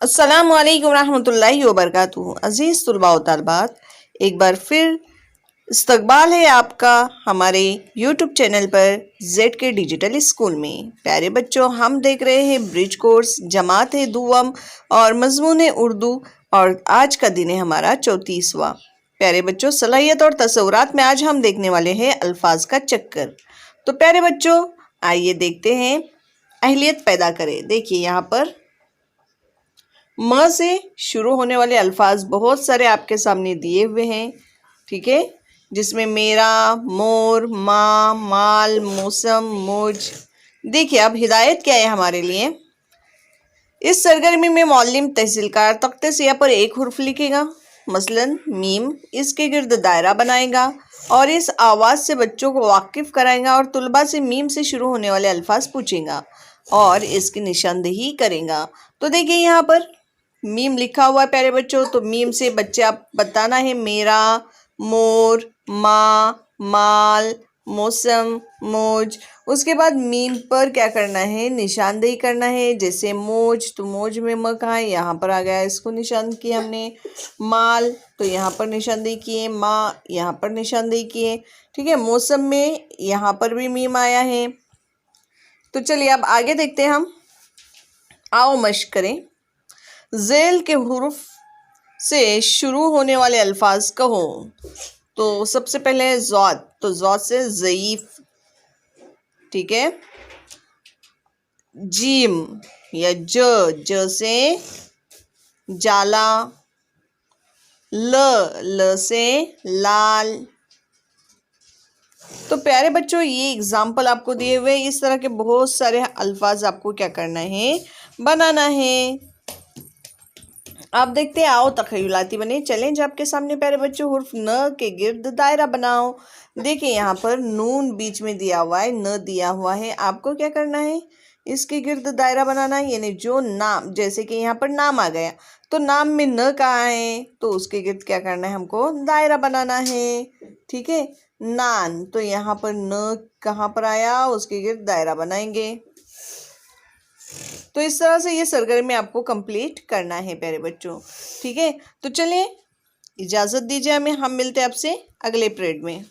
अस्सलामुअलैकुम रहमतुल्लाहि व बरकातुहू। अज़ीज़ तुलबा व तालिबात, एक बार फिर इस्तकबाल है आपका हमारे यूट्यूब चैनल पर जेड के डिजिटल स्कूल में। प्यारे बच्चों, हम देख रहे हैं ब्रिज कोर्स जमात है दुआम और मजमून है उर्दू, और आज का दिन है हमारा 34वां। प्यारे बच्चों, सलाहियत और तसव्वुरात में आज हम देखने वाले हैं अल्फाज का चक्कर। तो प्यारे बच्चों, आइए देखते हैं अहलियत पैदा करें। देखिए यहाँ पर म से शुरू होने वाले अल्फाज बहुत सारे आपके सामने दिए हुए हैं, ठीक है, जिसमें मेरा, मोर, माँ, माल, मौसम, मुझ। देखिए अब हिदायत क्या है हमारे लिए। इस सरगर्मी में मौलिम तहसीलकार तख्ते सिया पर एक हुर्फ लिखेगा, मसलन मीम, इसके गिर्द दायरा बनाएगा और इस आवाज़ से बच्चों को वाकिफ कराएगा और तुलबा से मीम से शुरू होने वाले अल्फाज पूछेगा और इसकी निशानदेही करेगा। तो देखिए यहाँ पर मीम लिखा हुआ है प्यारे बच्चों, तो मीम से बच्चे आप बताना है मेरा, मोर, माँ, माल, मौसम, मौज। उसके बाद मीम पर क्या करना है, निशानदेही करना है। जैसे मौज, तो मौज में म कहाँ है, यहाँ पर आ गया, इसको निशान किया हमने। माल, तो यहाँ पर निशानदेही किए। माँ, यहाँ पर निशानदेही किए, ठीक है। मौसम में यहाँ पर भी मीम आया है। तो चलिए अब आगे देखते हैं हम। आओ मश्क करें। ज़ेल के हुर्फ से शुरू होने वाले अल्फाज कहो। तो सबसे पहले है ज़ौद, तो ज़ौद से ज़ईफ़, ठीक है। जीम या ज से जाला। ल से लाल। तो प्यारे बच्चों, ये एग्जाम्पल आपको दिए हुए, इस तरह के बहुत सारे अल्फाज आपको क्या करना है, बनाना है। आप देखते हैं, आओ तखयलाती बने चैलेंज आपके सामने प्यारे बच्चों। हुर्फ न के गिर्द दायरा बनाओ। देखिए यहाँ पर नून बीच में दिया हुआ है, न दिया हुआ है, आपको क्या करना है, इसके गिर्द दायरा बनाना है। यानी जो नाम, जैसे कि यहाँ पर नाम आ गया, तो नाम में न कहाँ है, तो उसके गिर्द क्या करना है, हमको दायरा बनाना है, ठीक है। नान, तो यहाँ पर न कहाँ पर आया, उसके गिर्द दायरा बनाएंगे। तो इस तरह से ये सरगर्मी आपको कंप्लीट करना है प्यारे बच्चों, ठीक है। तो चलिए इजाज़त दीजिए हमें, हम मिलते हैं आपसे अगले पीरियड में।